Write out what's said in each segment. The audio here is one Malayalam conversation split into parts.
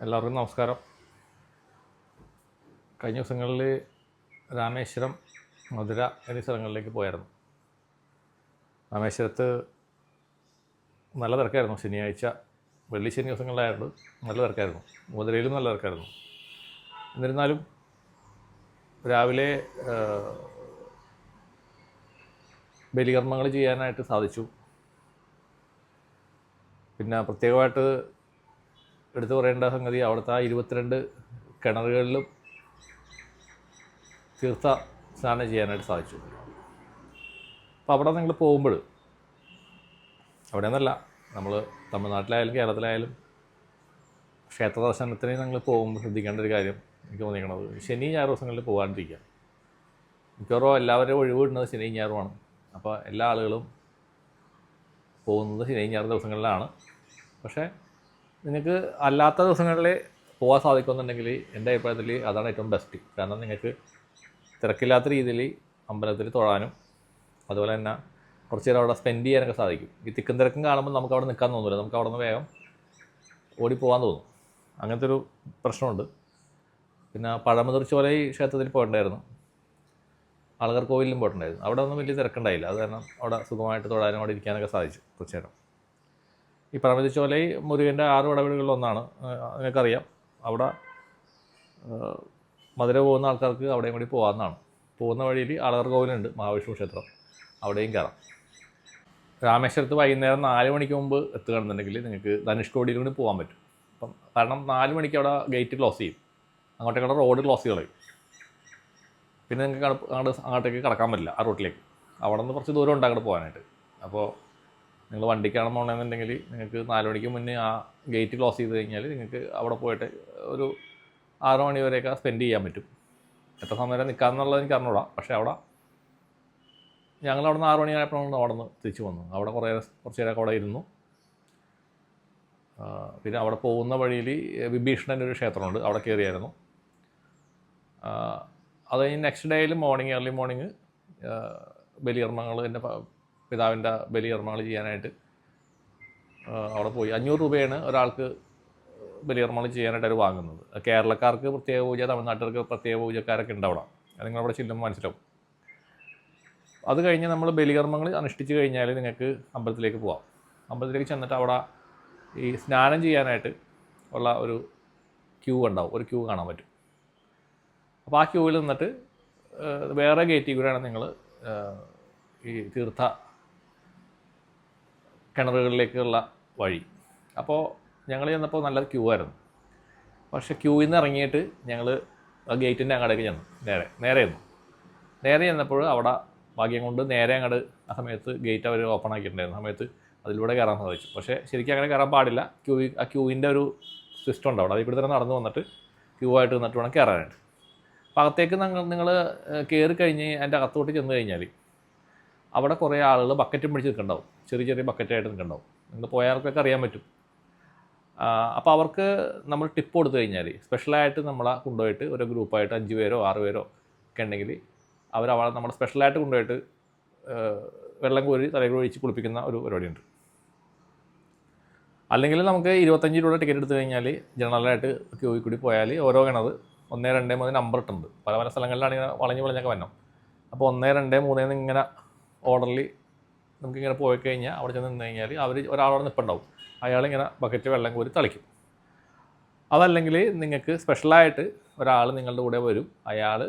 എല്ലാവർക്കും നമസ്കാരം. കഴിഞ്ഞ ദിവസങ്ങളിൽ രാമേശ്വരം, മധുര എന്നീ സ്ഥലങ്ങളിലേക്ക് പോയായിരുന്നു. രാമേശ്വരത്ത് നല്ല തിരക്കായിരുന്നു. ശനിയാഴ്ച, വെള്ളി ശനി ദിവസങ്ങളിലായിരുന്നു നല്ല തിരക്കായിരുന്നു. മധുരയിലും നല്ല തിരക്കായിരുന്നു. എന്നിരുന്നാലും രാവിലെ ബലികർമ്മങ്ങൾ ചെയ്യാനായിട്ട് സാധിച്ചു. പിന്നെ പ്രത്യേകമായിട്ട് എടുത്തു പറയേണ്ട സംഗതി, അവിടുത്തെ 22 കിണറുകളിലും തീർത്ഥ സ്നാനം ചെയ്യാനായിട്ട് സാധിച്ചു. അപ്പോൾ അവിടെ നിങ്ങൾ പോകുമ്പോൾ, അവിടെ നിന്നല്ല, നമ്മൾ തമിഴ്നാട്ടിലായാലും കേരളത്തിലായാലും ക്ഷേത്ര ദർശനത്തിന് നിങ്ങൾ പോകുമ്പോൾ ശ്രദ്ധിക്കേണ്ട ഒരു കാര്യം എനിക്ക് തോന്നിക്കണത്, ശനി ഞായർ ദിവസങ്ങളിൽ പോകാണ്ടിരിക്കുക. മിക്കവാറും എല്ലാവരും ഒഴിവ് കിട്ടുന്നത് ശനി ഞായറുമാണ്. അപ്പോൾ എല്ലാ ആളുകളും പോകുന്നത് ശനി ഞായർ ദിവസങ്ങളിലാണ്. പക്ഷേ നിങ്ങൾക്ക് അല്ലാത്ത ദിവസങ്ങളിൽ പോകാൻ സാധിക്കുമെന്നുണ്ടെങ്കിൽ എൻ്റെ അഭിപ്രായത്തിൽ അതാണ് ഏറ്റവും ബെസ്റ്റ്. കാരണം നിങ്ങൾക്ക് തിരക്കില്ലാത്ത രീതിയിൽ അമ്പലത്തിൽ തൊഴാനും അതുപോലെ തന്നെ കുറച്ച് നേരം അവിടെ സ്പെൻഡ് ചെയ്യാനൊക്കെ സാധിക്കും. ഈ തിക്കും തിരക്കും കാണുമ്പോൾ നമുക്ക് അവിടെ നിൽക്കാൻ തോന്നില്ല, നമുക്ക് അവിടെ നിന്ന് വേഗം ഓടിപ്പോകാൻ തോന്നും. അങ്ങനത്തെ ഒരു പ്രശ്നമുണ്ട്. പിന്നെ പഴമുതിർച്ചോല ക്ഷേത്രത്തിൽ പോയിട്ടുണ്ടായിരുന്നു, ആൾക്കാർ കോവിലും പോയിട്ടുണ്ടായിരുന്നു. അവിടെ ഒന്നും വലിയ തിരക്കുണ്ടായില്ല. അത് കാരണം അവിടെ സുഖമായിട്ട് തൊഴാനും അവിടെ ഇരിക്കാനൊക്കെ സാധിച്ചു കുറച്ച് നേരം. ഈ പഴമുതിർച്ചോല മുരുകൻ്റെ 6 വടവഴികളിലൊന്നാണ്, നിങ്ങൾക്കറിയാം. അവിടെ മധുര പോകുന്ന ആൾക്കാർക്ക് അവിടെയും കൂടി പോകാവുന്നതാണ്. പോകുന്ന വഴിയിൽ ആളർ കോവിലുണ്ട്, മഹാവിഷ്ണു ക്ഷേത്രം, അവിടെയും കയറാം. രാമേശ്വരത്ത് വൈകുന്നേരം 4 മണിക്ക് മുമ്പ് എത്തുകയാണെന്നുണ്ടെങ്കിൽ നിങ്ങൾക്ക് ധനുഷ്കോടിയിൽ കൂടി പോകാൻ പറ്റും. അപ്പം കാരണം 4 മണിക്ക് അവിടെ ഗേറ്റ് ക്ലോസ് ചെയ്യും, അങ്ങോട്ടേക്കുള്ള റോഡ് ക്ലോസ് കളയും. പിന്നെ നിങ്ങൾക്ക് അങ്ങോട്ടേക്ക് കടക്കാൻ പറ്റില്ല ആ റൂട്ടിലേക്ക്. അവിടെ നിന്ന് കുറച്ച് ദൂരം ഉണ്ട് അങ്ങോട്ട് പോകാനായിട്ട്. അപ്പോൾ നിങ്ങൾ വണ്ടിക്കാണ് പോകണമെന്നുണ്ടെങ്കിൽ നിങ്ങൾക്ക് 4 മണിക്ക് മുന്നേ ആ ഗേറ്റ് ക്ലോസ് ചെയ്ത് കഴിഞ്ഞാൽ നിങ്ങൾക്ക് അവിടെ പോയിട്ട് ഒരു 6 മണി വരെയൊക്കെ സ്പെൻഡ് ചെയ്യാൻ പറ്റും. എത്ര സമയം വരെ നിൽക്കാമെന്നുള്ളത് എനിക്ക് അറിഞ്ഞൂടാ. പക്ഷേ അവിടെ ഞങ്ങളവിടെ നിന്ന് 6 മണിയായപ്പോഴാണ് അവിടെ നിന്ന് തിരിച്ചു വന്നു. അവിടെ കുറച്ച് നേരമൊക്കെ അവിടെ ഇരുന്നു. പിന്നെ അവിടെ പോകുന്ന വഴിയിൽ വിഭീഷണൻ്റെ ഒരു ക്ഷേത്രമുണ്ട്, അവിടെ കയറിയായിരുന്നു. അത് കഴിഞ്ഞ് നെക്സ്റ്റ് ഡേയിൽ ഏർലി മോർണിംഗ് ബലികർമ്മങ്ങൾ, എൻ്റെ പിതാവിൻ്റെ ബലികർമ്മങ്ങൾ ചെയ്യാനായിട്ട് അവിടെ പോയി. 500 രൂപയാണ് ഒരാൾക്ക് ബലികർമ്മങ്ങൾ ചെയ്യാനായിട്ട് അവർ വാങ്ങുന്നത്. കേരളക്കാർക്ക് പ്രത്യേക പൂജ, തമിഴ്നാട്ടുകാർക്ക് പ്രത്യേക പൂജക്കാരൊക്കെ ഉണ്ട് അവിടെ. അത് നിങ്ങളവിടെ ചെല്ലുമ്പോൾ മനസ്സിലാവും. അത് കഴിഞ്ഞ് നമ്മൾ ബലികർമ്മങ്ങൾ അനുഷ്ഠിച്ച് കഴിഞ്ഞാൽ നിങ്ങൾക്ക് അമ്പലത്തിലേക്ക് പോകാം. അമ്പലത്തിലേക്ക് ചെന്നിട്ട് അവിടെ ഈ സ്നാനം ചെയ്യാനായിട്ട് ഉള്ള ഒരു ക്യൂ ഉണ്ടാവും, ഒരു ക്യൂ കാണാൻ പറ്റും. അപ്പോൾ ആ ക്യൂവിൽ നിന്നിട്ട് വേറെ ഗേറ്റിൽ കൂടെയാണ് നിങ്ങൾ ഈ തീർത്ഥ കിണറുകളിലേക്കുള്ള വഴി. അപ്പോൾ ഞങ്ങൾ ചെന്നപ്പോൾ നല്ല ക്യൂ ആയിരുന്നു. പക്ഷേ ക്യൂവിൽ നിന്ന് ഇറങ്ങിയിട്ട് ഞങ്ങൾ ആ ഗേറ്റിൻ്റെ അങ്ങോട്ടേക്ക് ചെന്നു. നേരെ ചെന്നപ്പോൾ അവിടെ ഭാഗ്യം കൊണ്ട് നേരെ അങ്ങോട്ട് ആ സമയത്ത് ഗേറ്റ് അവർ ഓപ്പൺ ആക്കിയിട്ടുണ്ടായിരുന്ന സമയത്ത് അതിലൂടെ കയറാൻ സാധിച്ചു. പക്ഷേ ശരിക്കും അങ്ങനെ കയറാൻ പാടില്ല. ആ ക്യൂവിൻ്റെ ഒരു സിസ്റ്റം ഉണ്ട് അവിടെ. അതിൽ കൂടെ തന്നെ നടന്നു വന്നിട്ട് ക്യൂ ആയിട്ട് നിന്നിട്ട് വേണം കയറാനായിട്ട്. അപ്പോൾ അകത്തേക്ക് നിങ്ങൾ കയറി കഴിഞ്ഞ് അതിൻ്റെ അകത്തോട്ട് ചെന്ന് കഴിഞ്ഞാൽ അവിടെ കുറേ ആളുകൾ ബക്കറ്റും പിടിച്ച് നിൽക്കുന്നുണ്ടാവും, ചെറിയ ബക്കറ്റായിട്ട് നിൽക്കുന്നുണ്ടാവും. നിങ്ങൾ പോയവർക്കൊക്കെ അറിയാൻ പറ്റും. അപ്പോൾ അവർക്ക് നമ്മൾ ടിപ്പ് കൊടുത്തു കഴിഞ്ഞാൽ സ്പെഷ്യലായിട്ട് നമ്മളെ കൊണ്ടുപോയിട്ട് ഒരു ഗ്രൂപ്പായിട്ട് 5 പേരോ 6 പേരോ ഒക്കെ ഉണ്ടെങ്കിൽ അവരവിടെ നമ്മൾ സ്പെഷ്യലായിട്ട് കൊണ്ടുപോയിട്ട് വെള്ളം കോരി തലയിൽ ഒഴിച്ച് കുളിപ്പിക്കുന്ന ഒരു പരിപാടിയുണ്ട്. അല്ലെങ്കിൽ നമുക്ക് 25 രൂപ ടിക്കറ്റ് എടുത്തു കഴിഞ്ഞാൽ ജനറലായിട്ട് ക്യൂവിൽ കൂടി പോയാൽ ഓരോ കിണർ 1, 2, 3 നമ്പർ ഇട്ടുണ്ട്. പല സ്ഥലങ്ങളിലാണ് ഇങ്ങനെ വളഞ്ഞൊക്കെ വരണം. അപ്പോൾ 1, 2, 3 ഇങ്ങനെ ഓർഡറിൽ നമുക്കിങ്ങനെ പോയി കഴിഞ്ഞാൽ അവിടെ ചെന്ന് നിന്ന് കഴിഞ്ഞാൽ ഒരാളോട് നിൽപ്പുണ്ടാവും, അയാളിങ്ങനെ ബക്കറ്റ് വെള്ളം കോരി തളിക്കും. അതല്ലെങ്കിൽ നിങ്ങൾക്ക് സ്പെഷ്യലായിട്ട് ഒരാൾ നിങ്ങളുടെ കൂടെ വരും, അയാൾ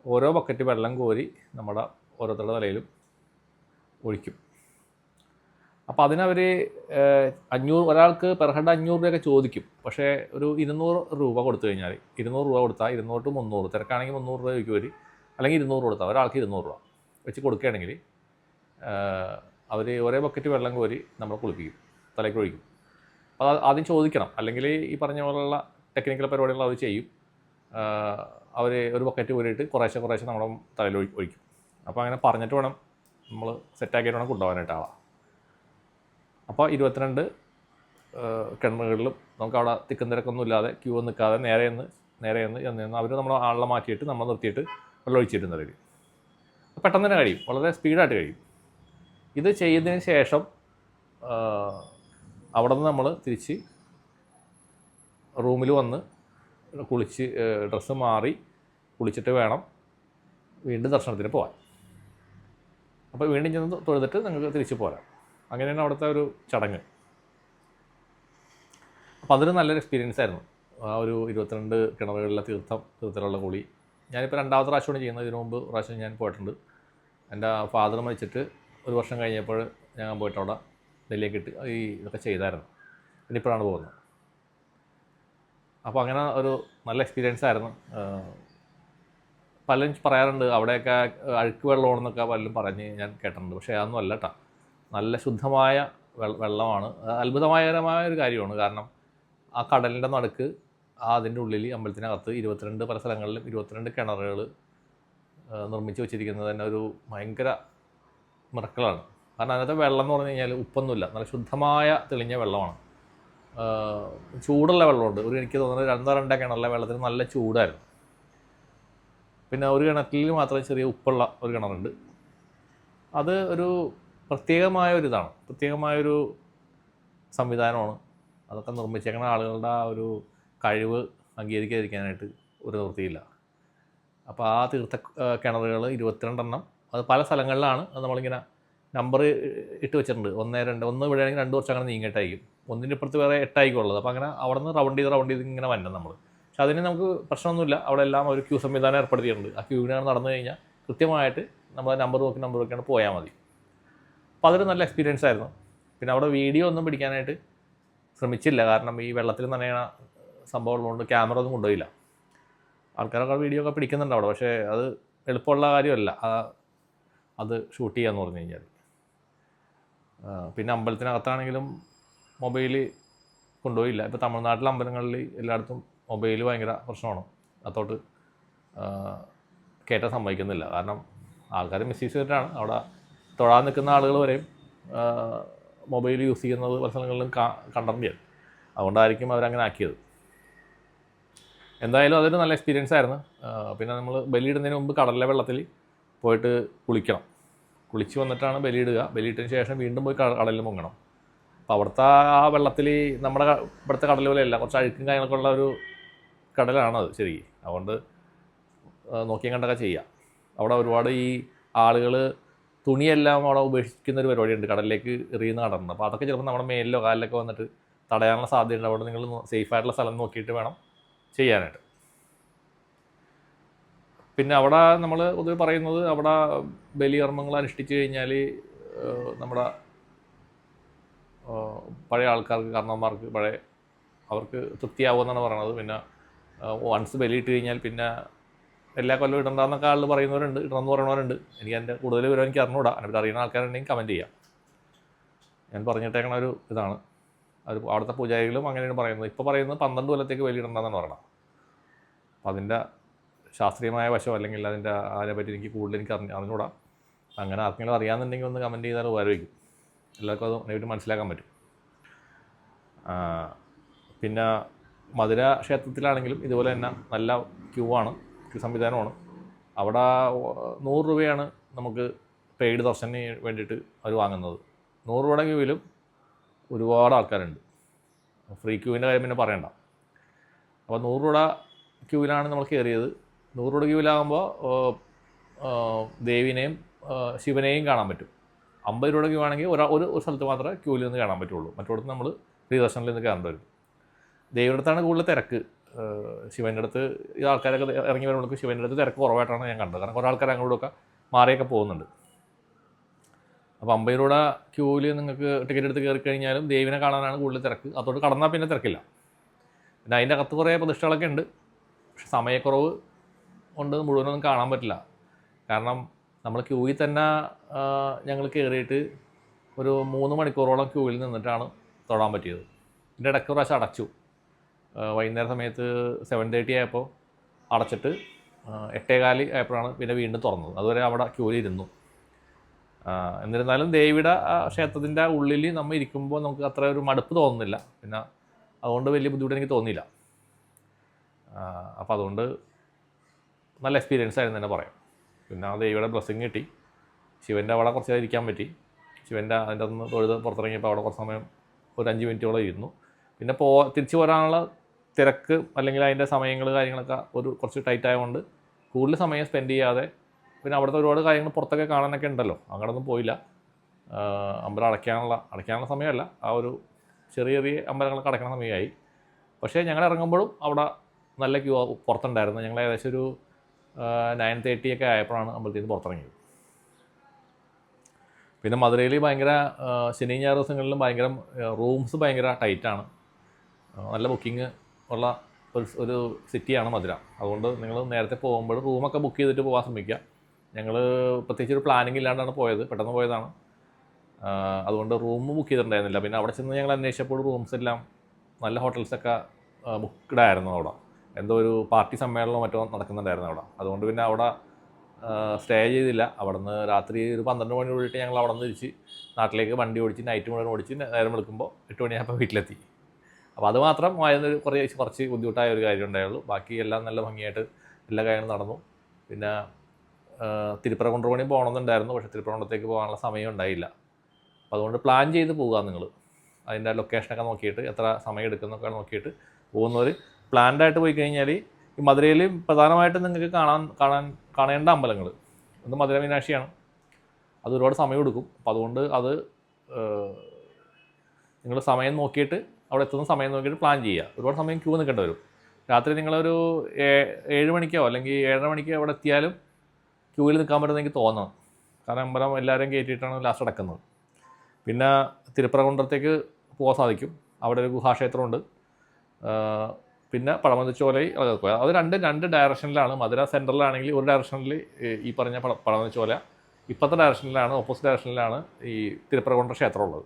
ഓരോ ബക്കറ്റ് വെള്ളം കോരി നമ്മുടെ ഓരോരുത്തരുടെ തലയിലും ഒഴിക്കും. അപ്പോൾ അതിനവർ 500 ഒരാൾക്ക് പെർ ഹെഡ് 500 രൂപയൊക്കെ ചോദിക്കും. പക്ഷേ ഒരു 200 രൂപ കൊടുത്തു കഴിഞ്ഞാൽ 200 രൂപ കൊടുത്താൽ 200 to 300, തിരക്കാണെങ്കിൽ 300 രൂപ ചോദിക്കുവർ. അല്ലെങ്കിൽ 200 കൊടുത്താൽ ഒരാൾക്ക് 200 രൂപ വെച്ച് കൊടുക്കുകയാണെങ്കിൽ അവർ ഒരേ ബക്കറ്റ് വെള്ളം കോരി നമ്മൾ കുളിപ്പിക്കും, തലയ്ക്ക് ഒഴിക്കും. അപ്പോൾ ആദ്യം ചോദിക്കണം, അല്ലെങ്കിൽ ഈ പറഞ്ഞ പോലുള്ള ടെക്നിക്കൽ പരിപാടികൾ അവർ ചെയ്യും. അവർ ഒരു ബക്കറ്റ് കോരിയിട്ട് കുറേശ്ശെ നമ്മുടെ തലയിൽ ഒഴിക്കും. അപ്പോൾ അങ്ങനെ പറഞ്ഞിട്ട് വേണം നമ്മൾ സെറ്റാക്കിയിട്ട് വേണം കൊണ്ടുപോകാനായിട്ട് ആളാണ്. അപ്പോൾ 22 കിണറുകളിലും നമുക്ക് അവിടെ തിക്കും തിരക്കൊന്നും ഇല്ലാതെ ക്യൂ നിൽക്കാതെ നേരെ നിന്ന് അവർ നമ്മളെ ആളെ മാറ്റിയിട്ട് നമ്മൾ നിർത്തിയിട്ട് വെള്ളം ഒഴിച്ചിട്ടുന്നവർ പെട്ടെന്ന് തന്നെ കഴിയും, വളരെ സ്പീഡായിട്ട് കഴിയും. ഇത് ചെയ്തതിന് ശേഷം അവിടെ നിന്ന് നമ്മൾ തിരിച്ച് റൂമിൽ വന്ന് കുളിച്ച് ഡ്രസ്സ് മാറി കുളിച്ചിട്ട് വേണം വീണ്ടും ദർശനത്തിന് പോകാൻ. അപ്പോൾ വീണ്ടും ചെന്ന് തൊഴുതിട്ട് നിങ്ങൾക്ക് തിരിച്ചു പോരാം. അങ്ങനെയാണ് അവിടുത്തെ ഒരു ചടങ്ങ്. അപ്പോൾ അതൊരു നല്ലൊരു എക്സ്പീരിയൻസ് ആയിരുന്നു. ആ ഒരു 22 കിണറുകളിലെ തീർത്ഥത്തിലുള്ള കുളി. ഞാനിപ്പോൾ 2ാമത്തെ പ്രാവശ്യമാണ് ചെയ്യുന്നത്. ഇതിനു മുമ്പ് പ്രാവശ്യം ഞാൻ പോയിട്ടുണ്ട്. എൻ്റെ ഫാദർ മരിച്ചിട്ട് 1 വർഷം കഴിഞ്ഞപ്പോൾ ഞാൻ പോയിട്ട് അവിടെ ഡൽഹിയിലേക്ക് ഇതൊക്കെ ചെയ്തായിരുന്നു. പിന്നെ ഇപ്പോഴാണ് പോകുന്നത്. അപ്പോൾ അങ്ങനെ ഒരു നല്ല എക്സ്പീരിയൻസ് ആയിരുന്നു. പലരും പറയാറുണ്ട് അവിടെയൊക്കെ അഴുക്ക് വെള്ളമാണെന്നൊക്കെ പലരും പറഞ്ഞ് ഞാൻ കേട്ടിട്ടുണ്ട്. പക്ഷേ അതൊന്നും അല്ല കേട്ടോ. നല്ല ശുദ്ധമായ വെള്ളമാണ്. അത്ഭുതകരമായ ഒരു കാര്യമാണ്. കാരണം ആ കടലിൻ്റെ നടുക്ക് അതിൻ്റെ ഉള്ളിൽ അമ്പലത്തിനകത്ത് 22 പല സ്ഥലങ്ങളിലും 22 കിണറുകൾ നിർമ്മിച്ച് വെച്ചിരിക്കുന്നത് തന്നെ ഒരു ഭയങ്കര മിറക്കിളാണ്. കാരണം അതിനകത്തെ വെള്ളം എന്ന് പറഞ്ഞു കഴിഞ്ഞാൽ ഉപ്പൊന്നുമില്ല, നല്ല ശുദ്ധമായ തെളിഞ്ഞ വെള്ളമാണ്. ചൂടുള്ള വെള്ളമുണ്ട്. എനിക്ക് തോന്നുന്നത് 2 കിണറിലെ വെള്ളത്തിന് നല്ല ചൂടായിരുന്നു. പിന്നെ ഒരു കിണറ്റിൽ മാത്രമേ ചെറിയ ഉപ്പുള്ള ഒരു കിണറുണ്ട്. അത് ഒരു പ്രത്യേകമായൊരു സംവിധാനമാണ്. അതൊക്കെ നിർമ്മിച്ചേക്കുന്ന ആളുകളുടെ ആ ഒരു കഴിവ് അംഗീകരിക്കാതിരിക്കാനായിട്ട് ഒരു നിവൃത്തിയില്ല. അപ്പോൾ ആ തീർത്ഥ കിണറുകൾ 22 അത് പല സ്ഥലങ്ങളിലാണ്. അത് നമ്മളിങ്ങനെ നമ്പർ ഇട്ട് വെച്ചിട്ടുണ്ട്. 1, 2, 1 ഇവിടെയാണെങ്കിൽ 2 കുറച്ച് അങ്ങനെ നീങ്ങിയിട്ടായിരിക്കും. ഒന്നിൻ്റെ ഇപ്പുറത്ത് വേറെ 8 ഉള്ളത്. അപ്പോൾ അങ്ങനെ അവിടെ നിന്ന് റൗണ്ട് ചെയ്ത് ഇങ്ങനെ വരണം നമ്മൾ. പക്ഷെ അതിന് നമുക്ക് പ്രശ്നമൊന്നുമില്ല. അവിടെ എല്ലാം ഒരു ക്യൂ സംവിധാനം ഏർപ്പെടുത്തിയിട്ടുണ്ട്. ആ ക്യൂവിനാണ് നടന്നു കഴിഞ്ഞാൽ കൃത്യമായിട്ട് നമ്മൾ നമ്പർ നോക്കിയാണ് പോയാൽ മതി. അപ്പോൾ അതൊരു നല്ല എക്സ്പീരിയൻസ് ആയിരുന്നു. പിന്നെ അവിടെ വീഡിയോ ഒന്നും പിടിക്കാനായിട്ട് ശ്രമിച്ചില്ല. കാരണം ഈ വെള്ളത്തിൽ നനയണ സംഭവം ഉള്ളതുകൊണ്ട് ക്യാമറ ഒന്നും കൊണ്ടുപോയില്ല. ആൾക്കാരൊക്കെ വീഡിയോ ഒക്കെ പിടിക്കുന്നുണ്ട് അവിടെ. പക്ഷേ അത് എളുപ്പമുള്ള കാര്യമല്ല അത് ഷൂട്ട് ചെയ്യാന്ന് പറഞ്ഞു കഴിഞ്ഞാൽ. പിന്നെ അമ്പലത്തിനകത്താണെങ്കിലും മൊബൈൽ കൊണ്ടുപോയില്ല. ഇപ്പോൾ തമിഴ്നാട്ടിലെ അമ്പലങ്ങളിൽ എല്ലായിടത്തും മൊബൈൽ ഭയങ്കര പ്രശ്നമാണ്. അതോട്ട് കയറ്റാൻ സമ്മതിക്കുന്നില്ല. കാരണം ആൾക്കാർ മിസ്യൂസ് ചെയ്തിട്ടാണ്. അവിടെ തൊഴാൻ നിൽക്കുന്ന ആളുകൾ വരെയും മൊബൈൽ യൂസ് ചെയ്യുന്നത് പല സ്ഥലങ്ങളിലും കണ്ടറിഞ്ഞത്. അതുകൊണ്ടായിരിക്കും അവരങ്ങനെ ആക്കിയത്. എന്തായാലും അതൊരു നല്ല എക്സ്പീരിയൻസ് ആയിരുന്നു. പിന്നെ നമ്മൾ ബലിയിടുന്നതിന് മുമ്പ് കടലിലെ വെള്ളത്തിൽ പോയിട്ട് കുളിക്കണം. കുളിച്ച് വന്നിട്ടാണ് ബലിയിടുക. ബലിയിട്ടതിന് ശേഷം വീണ്ടും പോയി കടലിൽ മുങ്ങണം. അപ്പോൾ അവിടുത്തെ ആ വെള്ളത്തിൽ നമ്മുടെ ഇവിടുത്തെ കടൽ പോലെയല്ല, കുറച്ച് അഴുക്കും കാര്യങ്ങളൊക്കെ ഉള്ള ഒരു കടലാണത് ശരിക്കും. അതുകൊണ്ട് നോക്കിയും കണ്ടൊക്കെ ചെയ്യാം. അവിടെ ഒരുപാട് ഈ ആളുകൾ തുണിയെല്ലാം അവിടെ ഉപേക്ഷിക്കുന്നൊരു പരിപാടിയുണ്ട്, കടലിലേക്ക് എറിയുന്ന കടലുണ്ട്. അപ്പോൾ അതൊക്കെ ചിലപ്പോൾ നമ്മുടെ മേലിലോ കാലിലൊക്കെ വന്നിട്ട് തടയാനുള്ള സാധ്യതയുണ്ട്. അവിടെ നിങ്ങൾ സേഫായിട്ടുള്ള സ്ഥലം നോക്കിയിട്ട് വേണം ചെയ്യാനായിട്ട്. പിന്നെ അവിടെ നമ്മൾ പൊതുവെ പറയുന്നത് അവിടെ ബലികർമ്മങ്ങൾ അനുഷ്ഠിച്ച് കഴിഞ്ഞാൽ നമ്മുടെ പഴയ ആൾക്കാർക്ക്, കാരണവന്മാർക്ക് അവർക്ക് തൃപ്തിയാവുമെന്നാണ് പറയണത്. പിന്നെ വൺസ് ബലിയിട്ട് കഴിഞ്ഞാൽ പിന്നെ എല്ലാ കൊല്ലവും ഇടണ്ടെന്നൊക്കെ ആൾ പറയുന്നവരുണ്ട്, ഇടണമെന്ന് പറയുന്നവരുണ്ട്. എനിക്ക് അതിൻ്റെ കൂടുതൽ വിവരം എനിക്ക് അറിഞ്ഞുകൂടാ. അതിനെപ്പറ്റി അറിയുന്ന ആൾക്കാരുണ്ടെങ്കിൽ കമൻറ്റ് ചെയ്യാം. ഞാൻ പറഞ്ഞിട്ടേക്കണ ഒരു ഇതാണ്. അവിടുത്തെ പൂജാരികളും അങ്ങനെയാണ് പറയുന്നത്. ഇപ്പോൾ പറയുന്നത് 12 കൊല്ലത്തേക്ക് ബലിയിടണ്ടെന്നാണ് പറയണം. അപ്പം അതിൻ്റെ ശാസ്ത്രീയമായ വശം അല്ലെങ്കിൽ അതിനെപ്പറ്റി എനിക്ക് കൂടുതൽ അറിഞ്ഞുകൂടാ. അങ്ങനെ ആർക്കെങ്കിലും അറിയാമെന്നുണ്ടെങ്കിൽ ഒന്ന് കമൻറ്റ് ചെയ്താൽ ഉപകാരമായിരിക്കും. എല്ലാവർക്കും അത് അതിനെപ്പറ്റി മനസ്സിലാക്കാൻ പറ്റും. പിന്നെ മധുര ക്ഷേത്രത്തിലാണെങ്കിലും ഇതുപോലെ തന്നെ നല്ല ക്യൂ സംവിധാനമാണ്. അവിടെ 100 രൂപയാണ് നമുക്ക് പെയ്ഡ് ദർശനത്തിന് വേണ്ടിയിട്ട് അവർ വാങ്ങുന്നത്. 100 രൂപയുടെ ക്യൂവിലും ഒരുപാട് ആൾക്കാരുണ്ട്. ഫ്രീ ക്യൂവിൻ്റെ കാര്യം പിന്നെ പറയണ്ട. അപ്പോൾ 100 രൂപയുടെ ക്യൂവിലാണ് നമ്മൾ കയറിയത്. 100 രൂപയുടെ ക്യൂവിലാകുമ്പോൾ ദേവിനെയും ശിവനെയും കാണാൻ പറ്റും. 50 രൂപയുടെ ക്യൂ ആണെങ്കിൽ ഒരു സ്ഥലത്ത് മാത്രമേ ക്യൂവിൽ നിന്ന് കാണാൻ പറ്റുള്ളൂ. മറ്റോടത്ത് നമ്മൾ ഫ്രീ ദർശനത്തിൽ നിന്ന് കയറേണ്ടി വരും. ദേവിയുടെ അടുത്താണ് കൂടുതൽ തിരക്ക്. ശിവൻ്റെ അടുത്ത് ഈ ആൾക്കാരൊക്കെ ഇറങ്ങി വരുമ്പോഴേക്കും ശിവൻ്റെ അടുത്ത് തിരക്ക് കുറവായിട്ടാണ് ഞാൻ കണ്ടത്. കാരണം കുറേ ആൾക്കാർ അങ്ങോട്ടൊക്കെ മാറിയൊക്കെ പോകുന്നുണ്ട്. അപ്പോൾ 50 രൂപയുടെ ക്യൂവിൽ നിങ്ങൾക്ക് ടിക്കറ്റ് എടുത്ത് കയറി കഴിഞ്ഞാലും ദേവിനെ കാണാനാണ് കൂടുതൽ തിരക്ക്. അതോട് കടന്നാൽ പിന്നെ തിരക്കില്ല. പിന്നെ അതിൻ്റെ അകത്ത് കുറേ പ്രതിഷ്ഠകളൊക്കെ ഉണ്ട്. പക്ഷെ സമയക്കുറവ് കൊണ്ട് മുഴുവനൊന്നും കാണാൻ പറ്റില്ല. കാരണം നമ്മൾ ക്യൂവിൽ തന്നെ ഞങ്ങൾ കയറിയിട്ട് ഒരു 3 മണിക്കൂറോളം ക്യൂവിൽ നിന്നിട്ടാണ് തൊഴാൻ പറ്റിയത്. ഇതിൻ്റെ ഇടയ്ക്ക് പ്രാവശ്യം അടച്ചു. വൈകുന്നേര സമയത്ത് 7:30 ആയപ്പോൾ അടച്ചിട്ട് 8:15 ആയപ്പോഴാണ് പിന്നെ വീണ്ടും തുറന്നത്. അതുവരെ അവിടെ ക്യൂവിൽ ഇരുന്നു. എന്നിരുന്നാലും ദേവിയുടെ ക്ഷേത്രത്തിൻ്റെ ഉള്ളിൽ നമ്മൾ ഇരിക്കുമ്പോൾ നമുക്ക് അത്ര ഒരു മടുപ്പ് തോന്നുന്നില്ല. പിന്നെ അതുകൊണ്ട് വലിയ ബുദ്ധിമുട്ട് എനിക്ക് തോന്നിയില്ല. അപ്പോൾ അതുകൊണ്ട് നല്ല എക്സ്പീരിയൻസ് ആയിരുന്നു തന്നെ പറയാം. പിന്നെ ആ ദേവിയുടെ ബ്ലെസ്സിങ് കിട്ടി. ശിവൻ്റെ അവിടെ കുറച്ച് ഇരിക്കാൻ പറ്റി. ശിവൻ്റെ അതിൻ്റെ ഒന്ന് തൊഴുത് പുറത്തിറങ്ങിയപ്പോൾ അവിടെ കുറച്ച് സമയം ഒരു 5 മിനിറ്റോളം ഇരുന്നു. പിന്നെ തിരിച്ചു പോരാനുള്ള തിരക്ക് അല്ലെങ്കിൽ അതിൻ്റെ സമയങ്ങൾ കാര്യങ്ങളൊക്കെ കുറച്ച് ടൈറ്റ് ആയതുകൊണ്ട് കൂടുതൽ സമയം സ്പെൻഡ് ചെയ്യാതെ, പിന്നെ അവിടുത്തെ ഒരുപാട് കാര്യങ്ങൾ പുറത്തൊക്കെ കാണാനൊക്കെ ഉണ്ടല്ലോ, അങ്ങോട്ടൊന്നും പോയില്ല. അമ്പലം അടയ്ക്കാനുള്ള സമയമല്ല, ആ ഒരു ചെറിയ ചെറിയ അമ്പലങ്ങളൊക്കെ അടയ്ക്കണ സമയമായി. പക്ഷേ ഞങ്ങൾ ഇറങ്ങുമ്പോഴും അവിടെ നല്ല ക്യൂ പുറത്തുണ്ടായിരുന്നു. ഞങ്ങൾ ഏകദേശം ഒരു 9:30 ഒക്കെ ആയപ്പോഴാണ് അമ്പലത്തിൽ നിന്ന് പുറത്തിറങ്ങിയത്. പിന്നെ മധുരയിൽ ഭയങ്കര ശനി ഞായർ ദിവസങ്ങളിലും റൂംസ് ഭയങ്കര ടൈറ്റാണ്. നല്ല ബുക്കിംഗ് ഉള്ള ഒരു സിറ്റിയാണ് മധുര. അതുകൊണ്ട് നിങ്ങൾ നേരത്തെ പോകുമ്പോൾ റൂമൊക്കെ ബുക്ക് ചെയ്തിട്ട് പോകാൻ ശ്രമിക്കുക. ഞങ്ങൾ പ്രത്യേകിച്ച് ഒരു പ്ലാനിങ് ഇല്ലാണ്ടാണ് പോയത്, പെട്ടെന്ന് പോയതാണ്. അതുകൊണ്ട് റൂം ബുക്ക് ചെയ്തിട്ടുണ്ടായിരുന്നില്ല. പിന്നെ അവിടെ ചെന്ന് ഞങ്ങൾ അന്വേഷിച്ചപ്പോൾ റൂംസ് എല്ലാം നല്ല ഹോട്ടൽസൊക്കെ ബുക്ക്ഡ് ആയിരുന്നു. അവിടെ എന്തോ ഒരു പാർട്ടി സമ്മേളനമോ മറ്റോ നടക്കുന്നുണ്ടായിരുന്നു അവിടെ. അതുകൊണ്ട് പിന്നെ അവിടെ സ്റ്റേ ചെയ്തില്ല. അവിടെ നിന്ന് രാത്രി ഒരു 12 മണി ഓടിയിട്ട് ഞങ്ങൾ അവിടെ നിന്ന് തിരിച്ച് നാട്ടിലേക്ക് വണ്ടി ഓടിച്ച് നൈറ്റ് മുഴുവൻ ഓടിച്ച് നേരം വെളുക്കുമ്പോൾ 8 മണിയാകുമ്പോൾ വീട്ടിലെത്തി. അപ്പോൾ അത് മാത്രം ആയിരുന്നൊരു കുറച്ച് ബുദ്ധിമുട്ടായ ഒരു കാര്യം ഉണ്ടായുള്ളൂ. ബാക്കി എല്ലാം നല്ല ഭംഗിയായിട്ട് എല്ലാ കാര്യങ്ങളും നടന്നു. പിന്നെ തിരുപ്പരകുണ്ട്രമണി പോകണമെന്നുണ്ടായിരുന്നു, പക്ഷേ തിരുപ്പരകുണ്ടത്തേക്ക് പോകാനുള്ള സമയം ഉണ്ടായില്ല. അപ്പോൾ അതുകൊണ്ട് പ്ലാൻ ചെയ്ത് പോകുക നിങ്ങൾ. അതിൻ്റെ ലൊക്കേഷനൊക്കെ നോക്കിയിട്ട് എത്ര സമയം എടുക്കുന്നൊക്കെ നോക്കിയിട്ട് പോകുന്നവർ പ്ലാൻഡായിട്ട് പോയി കഴിഞ്ഞാൽ ഈ മധുരയിൽ പ്രധാനമായിട്ടും നിങ്ങൾക്ക് കാണേണ്ട അമ്പലങ്ങൾ ഒന്ന് മധുര മീനാക്ഷിയാണ്. അത് ഒരുപാട് സമയം എടുക്കും. അപ്പോൾ അതുകൊണ്ട് അത് നിങ്ങൾ സമയം നോക്കിയിട്ട് അവിടെ എത്തുന്ന സമയം നോക്കിയിട്ട് പ്ലാൻ ചെയ്യുക. ഒരുപാട് സമയം ക്യൂ നിൽക്കേണ്ടി വരും. രാത്രി നിങ്ങളൊരു 7 മണിക്കോ അല്ലെങ്കിൽ 7:30 മണിക്കോ അവിടെ എത്തിയാലും ക്യൂവിൽ നിൽക്കാൻ പറ്റുമെന്ന് എനിക്ക് തോന്നണം. കാരണം അമ്പലം എല്ലാവരും കയറ്റിയിട്ടാണ് ലാസ്റ്റ് അടക്കുന്നത്. പിന്നെ തിരുപ്പരകുണ്ടത്തേക്ക് പോകാൻ സാധിക്കും. അവിടെ ഒരു ഗുഹാക്ഷേത്രമുണ്ട്. പിന്നെ പഴമതിച്ചോലയിൽ ഇളകക്കുക. അത് രണ്ട് ഡയറക്ഷനിലാണ്. മധുര സെൻട്രലാണെങ്കിൽ ഒരു ഡയറക്ഷനിൽ ഈ പറഞ്ഞ പഴമതിച്ചോല, ഇപ്പോഴത്തെ ഡയറക്ഷനിലാണ്, ഓപ്പോസിറ്റ് ഡയറക്ഷനിലാണ് ഈ തിരുപ്പരകുണ്ട്ര ക്ഷേത്രമുള്ളത്.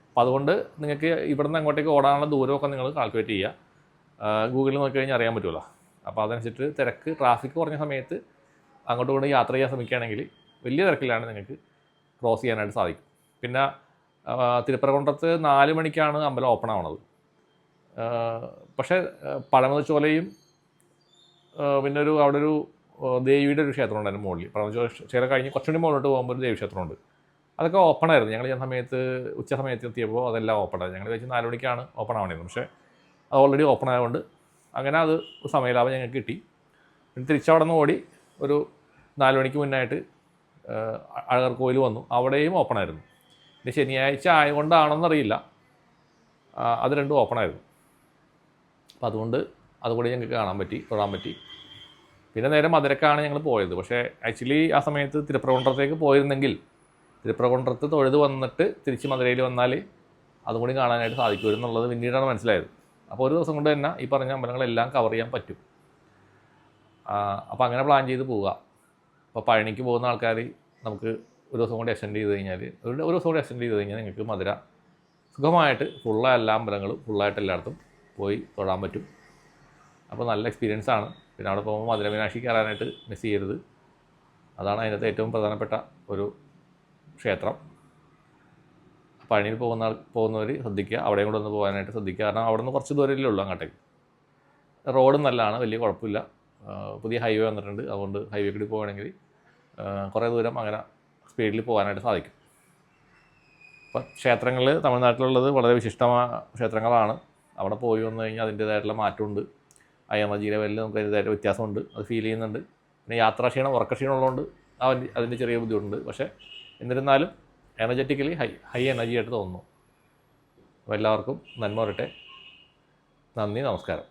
അപ്പോൾ അതുകൊണ്ട് നിങ്ങൾക്ക് ഇവിടെ നിന്ന് അങ്ങോട്ടേക്ക് ഓടാനുള്ള ദൂരമൊക്കെ നിങ്ങൾ കാൽക്കുലേറ്റ് ചെയ്യുക. ഗൂഗിളിൽ നോക്കി കഴിഞ്ഞാൽ അറിയാൻ പറ്റുമല്ലോ. അപ്പോൾ അതനുസരിച്ചിട്ട് ട്രാഫിക് കുറഞ്ഞ സമയത്ത് അങ്ങോട്ടും ഇങ്ങോട്ടും യാത്ര ചെയ്യാൻ ശ്രമിക്കുകയാണെങ്കിൽ വലിയ തിരക്കിലാണ് നിങ്ങൾക്ക് ക്രോസ് ചെയ്യാനായിട്ട് സാധിക്കും. പിന്നെ തിരുപ്പരകുണ്ടത്ത് 4 മണിക്കാണ് അമ്പലം ഓപ്പൺ ആവണത്. പക്ഷേ പഴമതിച്ചോലയും പിന്നെ അവിടെ ഒരു ദേവിയുടെ ഒരു ക്ഷേത്രം ഉണ്ടായിരുന്നു മുകളിൽ. പഴമതിച്ചോല കഴിഞ്ഞ് കുറച്ചുകൂടി മുകളിലോട്ട് പോകുമ്പോൾ ഒരു ദേവീക്ഷേത്രമുണ്ട്. അതൊക്കെ ഓപ്പൺ ആയിരുന്നു. ഞങ്ങൾ ചെയ്യുന്ന സമയത്ത് ഉച്ച സമയത്ത് എത്തിയപ്പോൾ അതെല്ലാം ഓപ്പൺ ആയിരുന്നു. ഞങ്ങൾ വെച്ച് 4 മണിക്കാണ് ഓപ്പൺ ആവണത്. പക്ഷേ അത് ഓൾറെഡി ഓപ്പൺ ആയതുകൊണ്ട് അങ്ങനെ അത് സമയലാഭം ഞങ്ങൾക്ക് കിട്ടി. പിന്നെ തിരിച്ചവിടെ നിന്ന് ഓടി ഒരു 4 മണിക്ക് മുന്നായിട്ട് അഴകർകോവിൽ വന്നു. അവിടെയും ഓപ്പൺ ആയിരുന്നു. പിന്നെ ശനിയാഴ്ച ആയതുകൊണ്ടാണെന്നറിയില്ല, അത് രണ്ടും ഓപ്പൺ ആയിരുന്നു. അപ്പോൾ അതുകൊണ്ട് അതുകൂടി ഞങ്ങൾക്ക് തൊഴാൻ പറ്റി. പിന്നെ നേരെ മധുരക്കാണ് ഞങ്ങൾ പോയത്. പക്ഷേ ആക്ച്വലി ആ സമയത്ത് തിരുപ്പരകുണ്ടത്തേക്ക് പോയിരുന്നെങ്കിൽ തിരുപ്പരകുണ്ടത്ത് തൊഴുത് വന്നിട്ട് തിരിച്ച് മധുരയിൽ വന്നാൽ അതും കൂടി കാണാനായിട്ട് സാധിക്കും എന്നുള്ളത് പിന്നീടാണ് മനസ്സിലായത്. അപ്പോൾ ഒരു ദിവസം കൊണ്ട് തന്നെ ഈ പറഞ്ഞ അമ്പലങ്ങളെല്ലാം കവർ ചെയ്യാൻ പറ്റും. അപ്പോൾ അങ്ങനെ പ്ലാൻ ചെയ്ത് പോവുക. അപ്പോൾ പഴനിക്ക് പോകുന്ന ആൾക്കാർ നമുക്ക് ഒരു ദിവസം കൂടി എക്സ്റ്റെൻഡ് ചെയ്ത് കഴിഞ്ഞാൽ നിങ്ങൾക്ക് മധുര സുഖമായിട്ട് എല്ലാ അമ്പലങ്ങളും ഫുള്ളായിട്ട് എല്ലായിടത്തും പോയി തൊഴാൻ പറ്റും. അപ്പോൾ നല്ല എക്സ്പീരിയൻസ് ആണ്. പിന്നെ അവിടെ പോകുമ്പോൾ മധുര മീനാക്ഷി കയറാനായിട്ട് മിസ് ചെയ്യരുത്. അതാണ് അതിനകത്ത് ഏറ്റവും പ്രധാനപ്പെട്ട ഒരു ക്ഷേത്രം. പഴനിയിൽ പോകുന്നവർ ശ്രദ്ധിക്കുക, അവിടെയും കൂടെ ഒന്ന് പോകാനായിട്ട് ശ്രദ്ധിക്കുക. കാരണം അവിടെ നിന്ന് കുറച്ച് ദൂരമല്ലേ ഉള്ളൂ അങ്ങോട്ടേക്ക്. റോഡും നല്ലതാണ്, വലിയ കുഴപ്പമില്ല. പുതിയ ഹൈവേ വന്നിട്ടുണ്ട്. അതുകൊണ്ട് ഹൈവേ കൂടി പോവുകയാണെങ്കിൽ കുറേ ദൂരം അങ്ങനെ സ്പീഡിൽ പോകാനായിട്ട് സാധിക്കും. അപ്പം ക്ഷേത്രങ്ങൾ തമിഴ്നാട്ടിലുള്ളത് വളരെ വിശിഷ്ടമായ ക്ഷേത്രങ്ങളാണ്. അവിടെ പോയി വന്നു കഴിഞ്ഞാൽ അതിൻ്റേതായിട്ടുള്ള മാറ്റമുണ്ട്. ആ എനർജി ലെവലിൽ നമുക്ക് അതിൻ്റേതായിട്ട് വ്യത്യാസമുണ്ട്, അത് ഫീൽ ചെയ്യുന്നുണ്ട്. പിന്നെ യാത്രാക്ഷീണം ഉറക്കക്ഷീണം ഉള്ളതുകൊണ്ട് അതിൻ്റെ ചെറിയ ബുദ്ധിമുട്ടുണ്ട്. പക്ഷേ എന്നിരുന്നാലും എനർജറ്റിക്കലി ഹൈ എനർജി ആയിട്ട് തോന്നുന്നു. അപ്പോൾ എല്ലാവർക്കും നന്മ വരട്ടെ. നന്ദി, നമസ്കാരം.